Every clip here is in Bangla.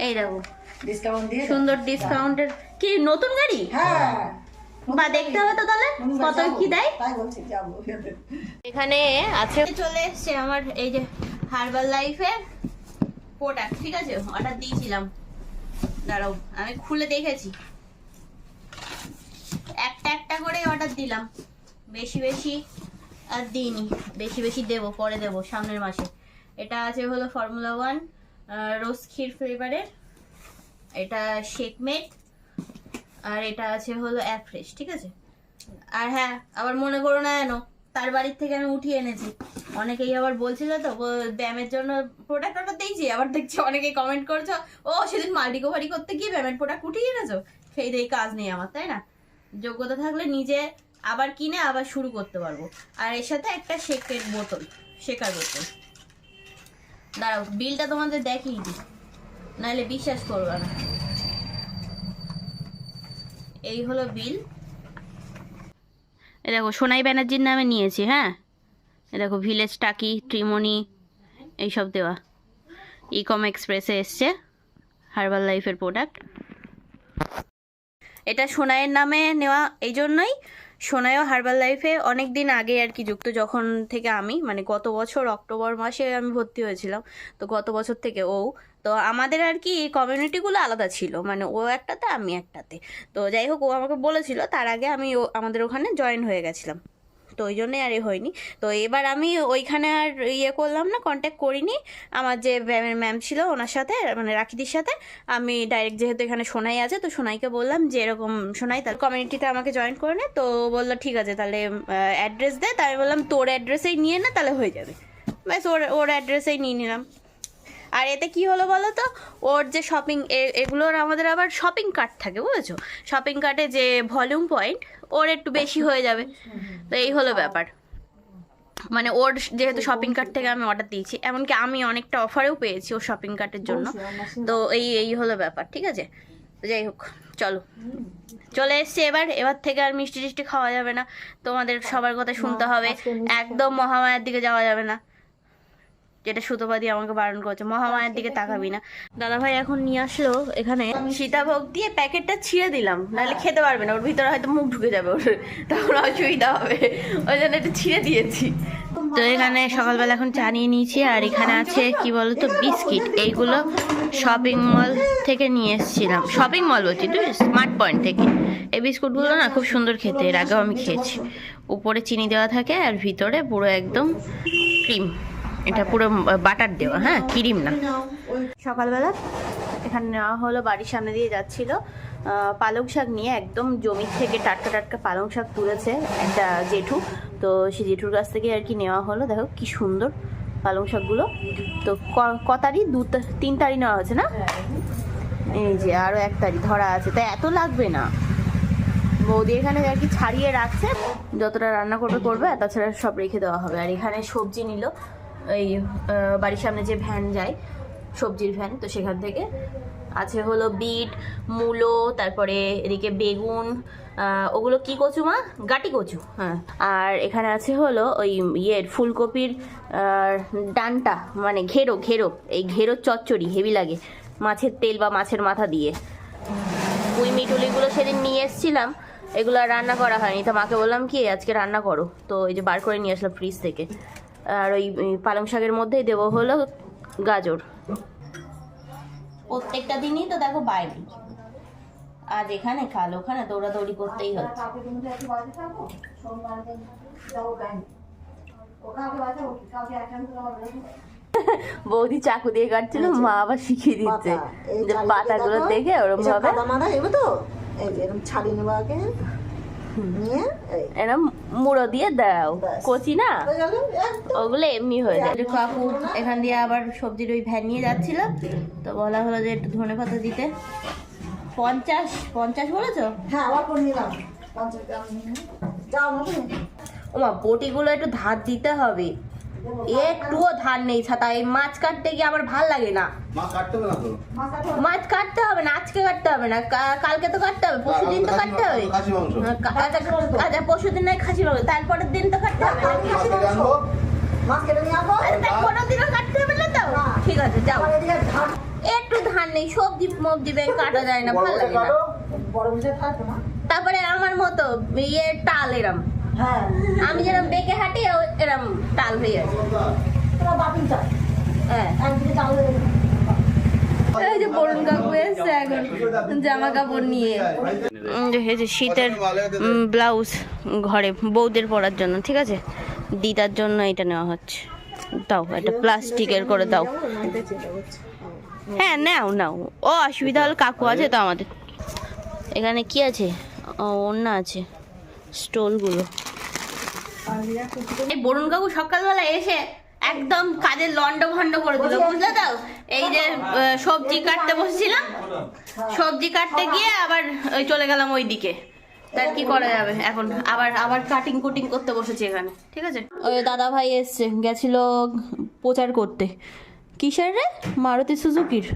এই দেখো ডিসকাউন্ট দিয়ে সুন্দর ডিসকাউন্টের কি নতুন গাড়ি? হ্যাঁ বা দেখতে হবে তো তাহলে কত কি দেয়। তাই বলছি যাবো। এখানে আছে চলে এসছে আমার এই যে হার্বাল লাইফের প্রোডাক্ট, ঠিক আছে? অর্ডার দিয়েছিলাম, দাঁড়াও আমি খুলে দেখেছি। একটা একটা করে অর্ডার দিলাম, বেশি বেশি আর দিইনি, বেশি বেশি দেবো, পরে দেবো সামনের মাসে। এটা আছে হলো ফর্মুলা 1 রোজ ক্ষীর ফ্লেভারের, এটা শেকমেট, আর এটা আছে হলো অ্যাফ্রেশ, ঠিক আছে? আর হ্যাঁ, আবার মনে করো না জানো তার বাড়ির থেকে আমি উঠিয়ে এনেছি। অনেকেই আবার বলছিল তো ব্যায়ামের জন্য প্রোডাক্ট অর্ডার দিয়েছি, আবার দেখছি অনেকেই কমেন্ট করছো ও সেদিন মাল্টিকোভারি করতে গিয়ে ব্যায়ামের প্রোডাক্ট উঠিয়ে এনেছো। সেই দিয়ে কাজ নেই আমার, তাই না? যোগ্যতা থাকলে নিজে আবার কিনে আবার শুরু করতে পারবো। আর এর সাথে একটা শেকার বোতল। দাঁড়াও বিলটা তোমাদের দেখিয়ে দিই, নাহলে বিশ্বাস করবে না। এই হলো বিল। এ দেখো সোনাই ব্যানার্জির নামে নিয়েছি, হ্যাঁ। এ দেখো ভিলেজ টাকি, ট্রিমনি এইসব দেওয়া। ইকম এক্সপ্রেসে এসছে হার্বাল লাইফের প্রোডাক্ট। এটা সোনাইয়ের নামে নেওয়া এই জন্যই, সোনাইও হার্বাল লাইফে অনেক দিন আগে আর কি যুক্ত, যখন থেকে আমি মানে গত বছর অক্টোবর মাসে আমি ভর্তি হয়েছিলাম, তো গত বছর থেকে তো আমাদের আর কি কমিউনিটিগুলো আলাদা ছিল, মানে ও একটাতে আমি একটাতে। তো যাই হোক, ও আমাকে বলেছিল, তার আগে আমি আমাদের ওখানে জয়েন হয়ে গেছিলাম, তো ওই জন্যই আর হয়নি। তো এবার আমি ওইখানে আর করলাম না, কন্ট্যাক্ট করিনি। আমার যে ম্যাম ছিল ওনার সাথে, মানে রাখিদির সাথে আমি ডাইরেক্ট, যেহেতু এখানে সোনাই আছে, তো সোনাইকে বললাম যে এরকম সোনাই তার কমিউনিটিতে আমাকে জয়েন করে নে। তো বললো ঠিক আছে তাহলে অ্যাড্রেস দে। তাই আমি বললাম তোর অ্যাড্রেসেই নিয়ে নে, তাহলে হয়ে যাবে। ব্যাস ওর অ্যাড্রেসেই নিয়ে নিলাম। আর এতে কি হলো বলো তো, ওর যে শপিং এগুলোর আমাদের আবার শপিং কার্ট থাকে, বুঝেছো? শপিং কার্টে যে ভলিউম পয়েন্ট ওর একটু বেশি হয়ে যাবে। তো এই হলো ব্যাপার, মানে ওর যেহেতু শপিং কার্ট থেকে আমি অর্ডার দিয়েছি, এমনকি আমি অনেকটা অফারেও পেয়েছি ওর শপিং কার্টের জন্য। তো এই হলো ব্যাপার, ঠিক আছে? তো যাই হোক, চলো চলে এসছি। এবার থেকে আর মিষ্টি টিষ্টি খাওয়া যাবে না, তোমাদের সবার কথা শুনতে হবে। একদম মহামায়ার দিকে যাওয়া যাবে না, যেটা সুতোপাদি আমাকে বারণ করছে, মহামায়ের দিকে তাকাবি না। দাদা ভাই এখন নিয়ে আসলো এখানে সীতাভোগ দিয়ে, প্যাকেটটা ছিঁড়ে দিলাম, নাহলে খেতে পারবে না, ওর ভিতরে হয়তো মুখ ঢুকে যাবে, ওর তখন অসুবিধা হবে, ওই জন্য একটু ছিঁড়ে দিয়েছি। তো এখানে সকালবেলা এখন চা নিয়ে নিয়েছি। আর এখানে আছে কি বলতো বিস্কিট, এইগুলো শপিং মল থেকে নিয়ে এসেছিলাম, শপিং মল বলছি তুই, স্মার্ট পয়েন্ট থেকে। এই বিস্কুটগুলো না খুব সুন্দর খেতে, এর আগেও আমি খেয়েছি। উপরে চিনি দেওয়া থাকে আর ভিতরে পুরো একদম ক্রিম, এটা পুরো বাটার দেওয়া, হ্যাঁ ক্রিম না। সকালবেলা এখানে নেওয়া হলো, বাড়ির সামনে দিয়ে যাচ্ছিল পালং শাক নিয়ে, একদম জমির থেকে টাটকা টাটকা পালং শাক তুলেছে একটা জেঠু, তো সেই জেঠুর কাছ থেকে আর কি নেওয়া হলো। দেখো কি সুন্দর পালং শাকগুলো। তো কতারি 3 তারি নেওয়া হয়েছে না, এই যে আরও 1 তারি ধরা আছে, তাই এত লাগবে না। বৌদি এখানে আর কি ছাড়িয়ে রাখছে, যতটা রান্না করবে, আর তাছাড়া সব রেখে দেওয়া হবে। আর এখানে সবজি নিল, এই বাড়ির সামনে যে ভ্যান যায় সবজির ভ্যান, তো সেখান থেকে আছে হলো বিট, মূলো, তারপরে এদিকে বেগুন, ওগুলো কি কচু মা, গাটি কচু, হ্যাঁ। আর এখানে আছে হলো ওই ফুলকপির ডান্টা, মানে ঘেরো, এই ঘেরোর চচ্চড়ি হেভি লাগে, মাছের তেল বা মাছের মাথা দিয়ে। পুঁই মিটুলিগুলো সেদিন নিয়ে এসেছিলাম, এগুলো আর রান্না করা হয়নি, তো মাকে বললাম কি আজকে রান্না করো, তো এই যে বার করে নিয়ে আসলাম ফ্রিজ থেকে। আর ওই পালং শাকের মধ্যেই দেবো হলো গাজর। প্রত্যেকটা দিনই তো দেখো বাইরে, আজ এখানে কাল ওখানে দৌড়াদৌড়ি করতেই হচ্ছে। বৌদি চাকু দিয়ে কাটছিল, মা আবার শিখিয়ে দিচ্ছে যে পাতাগুলো দেখে ওরকম ভাবে তো এরকম ছাড়িয়ে নেবো আগে, এরকম মুড়ো দিয়ে দাও, কচি না ওগুলো এমনি হয়ে যায়। কাকু এখান দিয়ে আবার সবজির ওই ভ্যান নিয়ে যাচ্ছিল, তো বলা হলো যে একটু ধনে পাতা দিতে। 50 বলেছো? হ্যাঁ আবার করে নিলাম 50 গ্রাম যাও না। ওমা বটিগুলো একটু ধার দিতে হবে, একটুও ধার নেই ছাতায়। মাছ কাটতে গিয়ে আমার ভাল লাগে না। মাছ কাটতে হবে না, আজকে কাটতে হবে না, কালকে তো কাটতে হবে, পরশুদিন তো কাটতে হবে। আচ্ছা পরশুদিন নয় খাসি মাংস, তারপরের দিন তো কাটতে হবে, কোনোদিনও কাটতে হবে না। তো ঠিক আছে যাও। একটু ধান নেই, সবজি মবজি ব্যাগ কাটা যায় না, ভালো লাগে না। বড় বুঝে থাকো না। তারপরে আমার মতো ইয়ে টাল এরম, হ্যাঁ আমি যেরকম বেঁকে হাঁটি এরম টাল হয়ে আছে। তোরা বাপিন চা হ্যাঁ, একদিকে চাল হয়ে গেছে। এই যে বরুণ কাকু এসছে এখন জামা কাপড় নিয়ে। এই যে শীতের ব্লাউজ ঘরে বউদের পরার জন্য, ঠিক আছে, দিদার জন্য এটা নেওয়া হচ্ছে। দাও, এটা প্লাস্টিকের করে দাও। হ্যাঁ নাও নাও, ও অসুবিধা হলে কাকু আছে তো আমাদের এখানে। কি আছে? ও ওড়না আছে, স্টোলগুলো। এই বরুণ কাকু সকালবেলা এসে একদম কাজের লন্ড ভন্ড করে দিল, বুঝলে তো? এই যে সবজি কাটতে বসেছিলাম, সবজি কাটতে গিয়ে আবার ওই চলে গেলাম ওই দিকে। তার কি করা যাবে এখন, আবার আবার কাটিং কুটিং করতে বসেছি এখানে, ঠিক আছে। ওই দাদা ভাই এসছে, গেছিল প্রচার করতে। কিসের রে? মারুতি সুজুকির।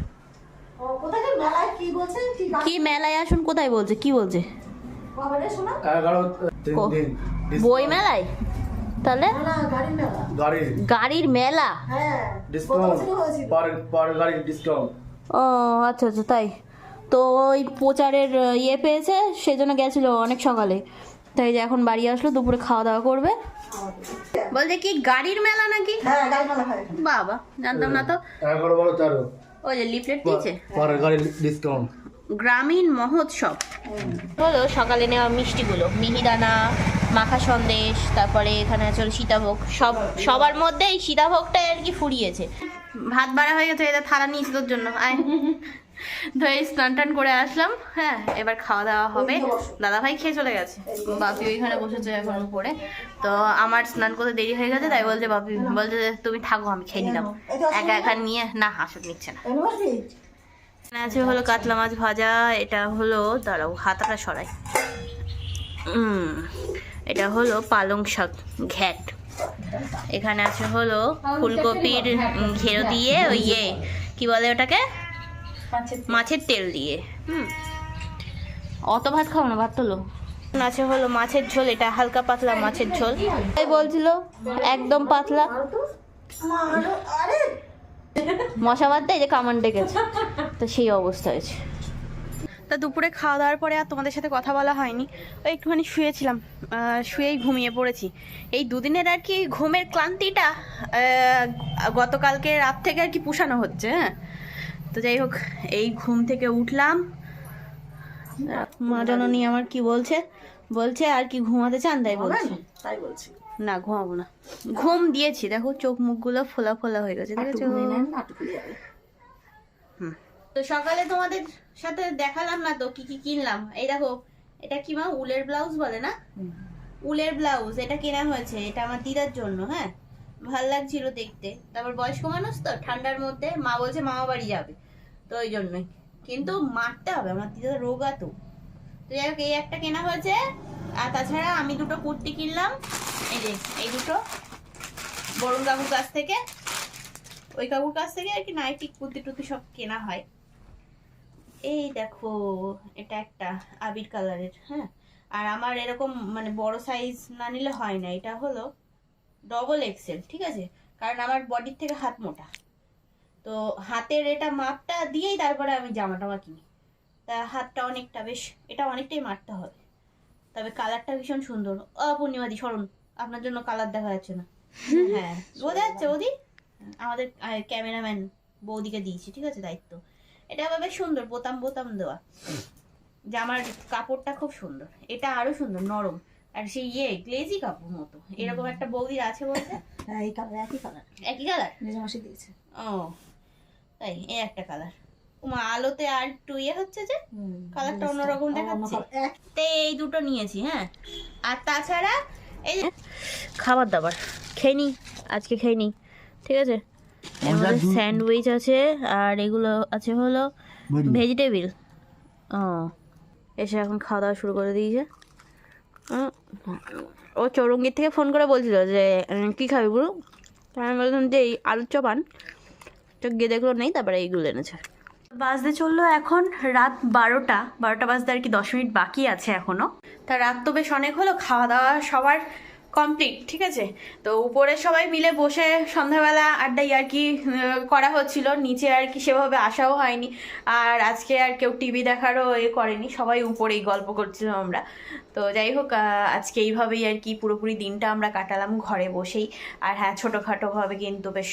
ও কোথায় গেল মেলায় কি বলছে? কি মেলায় আসুন কোথায় বলছে? কি বলছে? কবে রে শোনা? 11 দিন বই মেলায়? তাহলে না গাড়ি মেলা। গাড়ির মেলা? হ্যাঁ ডিসকাউন্ট পার গাড়ি ডিসকাউন্ট। ও আচ্ছা আচ্ছা, তাই তো। ওই প্রচারের ইয়ে পেয়েছে, সেজন্য গেছিল অনেক সকালে। তাই যে এখন বাড়ি আসলো, দুপুরে খাওয়া দাওয়া করবে। বলছে কি গাড়ির মেলা নাকি? হ্যাঁ গাড়ি মেলা হয়। বাবা, জানতাম না তো। 11 12 13 ওই যে লিফলেট দিয়েছে, পার গাড়ি ডিসকাউন্ট। গ্রামীণ মহোৎসব হলো। সকালে নেওয়া মিষ্টিগুলো, মিহিদানা, মাখা সন্দেশ, তারপরে এখানে আছে হলো সীতাভোগ। সবার মধ্যে এই সীতাভোগটাই আর কি ফুরিয়েছে। ভাত বাড়া হয়ে গেছে, এটা থালা নিয়েছি তোর জন্য, আয়। তো এই স্নান টান করে আসলাম। হ্যাঁ, এবার খাওয়া দাওয়া হবে। দাদা ভাই খেয়ে চলে গেছে, বাপি ওইখানে বসেছে এখন উপরে। তো আমার স্নান করতে দেরি হয়ে গেছে, তাই বলছে বাপি বলছে যে তুমি থাকো, আমি খেয়ে নিলাম। একা একা নিয়ে না, হাসুক নিচ্ছে না। আছে হলো কাতলা মাছ ভাজা। এটা হলো, দাঁড়াও হাতাটা সরাই, এটা হলো পালং শাক ঘ্যাট। এখানে আছে হলো ফুলকপির ঘেরো দিয়ে ওই ইয়ে কি বলে ওটাকে, মাছের তেল দিয়ে। অত ভাত খাও না, ভাত তোলো। আছে হলো মাছের ঝোল, এটা হালকা পাতলা মাছের ঝোল। তাই বলছিল একদম পাতলা। আরে মশা বাদ দেয় যে কামান ডেকেছে, তো সেই অবস্থা হয়েছে। তা দুপুরে খাওয়া দাওয়ার পরে আর তোমাদের সাথে কথা বলা হয়নি। ওই একটুখানি শুয়েছিলাম, শুয়েই ঘুমিয়ে পড়েছি। এই দুদিনের আর কি ঘুমের ক্লান্তিটা গতকালকে রাত থেকে আর কি পুষানো হচ্ছে। হ্যাঁ, তো যাই হোক, এই ঘুম থেকে উঠলাম। মা জননী আমার কি বলছে, বলছে আর কি ঘুমাতে চান, তাই বলছে। তাই বলছি না ঘুমাবো না, ঘুম দিয়েছি। দেখো চোখ মুখগুলো ফোলা ফোলা হয়ে গেছে, দেখেছো? তো সকালে তোমাদের সাথে দেখালাম না তো কি কি কিনলাম। এই দেখো, এটা কি মা, উলের ব্লাউজ বলে না, উলের ব্লাউজ। এটা কেনা হয়েছে, এটা আমার দিদার জন্য। হ্যাঁ, ভাল লাগছিল দেখতে। তারপর বয়স্ক মানুষ তো, ঠান্ডার মধ্যে মা বলছে মামা বাড়ি যাবে, তো ওই জন্যই। কিন্তু মারতে হবে, আমার দিদার রোগা তো। যাই হোক, এই একটা কেনা হয়েছে। আর তাছাড়া আমি দুটো কুর্তি কিনলাম, এই যে এই দুটো বরুণ কাকুর কাছ থেকে, ওই কাকুর কাছ থেকে আর কি নাইটি কুর্তি টুর্তি সব কেনা হয়। এই দেখো, এটা একটা আবির কালারের। হ্যাঁ, আর আমার এরকম মানে বড় সাইজ না নিলে হয় না। এটা হলো ডবল এক্সেল, ঠিক আছে, কারণ আমার বডির থেকে হাত মোটা। তো হাতের এটা মাপটা দিয়েই তারপরে আমি জামা টামা কিনি। তা হাতটা অনেকটা বেশ, এটা অনেকটাই মারতে হবে। তবে কালারটা ভীষণ সুন্দর। পূর্ণিমাদি স্মরণ, আপনার জন্য কালার দেখা যাচ্ছে না। হ্যাঁ, বোঝা যাচ্ছে বৌদি, আমাদের ক্যামেরাম্যান বৌদিকে দিয়েছি, ঠিক আছে, দায়িত্ব। এটা আবার বেশ সুন্দর, বোতাম বোতাম দেওয়া। জামার কাপড়টা খুব সুন্দর, এটা আরো সুন্দর, নরম। আর সেই ইয়ে গ্লেজি কাপড় মতো এরকম একটা বৌদির আছে বলতে। এই কালার, একই কালার, একই কালার নিজে মাসি দিয়েছে। ও তাই, এই একটা কালার। আলোতে আর একটু ইয়ে হচ্ছে যে কালারটা অন্যরকম দেখাচ্ছে। তো এই দুটো নিয়েছি। হ্যাঁ, আর তাছাড়া এই যে খাবার দাবার খেয়ে নি, আজকে খেয়ে নি, ঠিক আছে। এর মধ্যে স্যান্ডউইচ আছে, আর এগুলো আছে হলো ভেজিটেবিল। ও এসে এখন খাওয়া দাওয়া শুরু করে দিয়েছে। ও চৌরঙ্গির থেকে ফোন করে বলছিল যে কী খাবি বলো, আমি বললাম যে এই আলুর চপ আন। তো গিয়ে দেখলো নেই, তারপরে এইগুলো এনেছে। বাজতে চললো এখন রাত 12টা বাজতে আর কি 10 মিনিট বাকি আছে এখনো। তা রাত তো বেশ অনেক হলো, খাওয়া দাওয়া সবার কমপ্লিট, ঠিক আছে। তো উপরে সবাই মিলে বসে সন্ধ্যাবেলা আড্ডা আর কি করা হচ্ছিল, নিচে আর কি সেভাবে আসাও হয়নি। আর আজকে আর কেউ টিভি দেখারও করেনি, সবাই উপরেই গল্প করছিলাম আমরা। তো যাই হোক, আজকে এইভাবেই আর কি পুরোপুরি দিনটা আমরা কাটালাম ঘরে বসেই। আর হ্যাঁ, ছোটোখাটোভাবে কিন্তু বেশ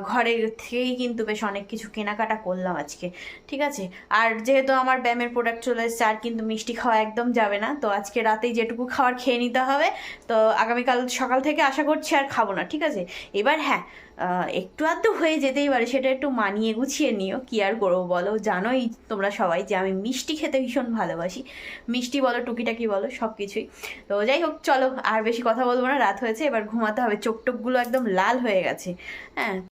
ঘরে থেকেই কিন্তু বেশ অনেক কিছু কেনাকাটা করলাম আজকে, ঠিক আছে। আর যেহেতু আমার ব্যায়ামের প্রোডাক্ট চলে এসেছে, আর কিন্তু মিষ্টি খাওয়া একদম যাবে না। তো আজকে রাতেই যেটুকু খাওয়ার খেয়ে নিতে হবে। তো আগামীকাল সকাল থেকে আশা করছি আর খাবো না, ঠিক আছে। এবার হ্যাঁ, একটু আধটু হয়ে যেতেই পারে, সেটা একটু মানিয়ে গুছিয়ে নিও, কি আর করবো বলো। জানোই তোমরা সবাই যে আমি মিষ্টি খেতে ভীষণ ভালোবাসি, মিষ্টি বলো টুকিটাকি বলো সব কিছুই। তো যাই হোক, চলো আর বেশি কথা বলবো না, রাত হয়েছে, এবার ঘুমাতে হবে। চোখ টোকগুলো একদম লাল হয়ে গেছে, হ্যাঁ।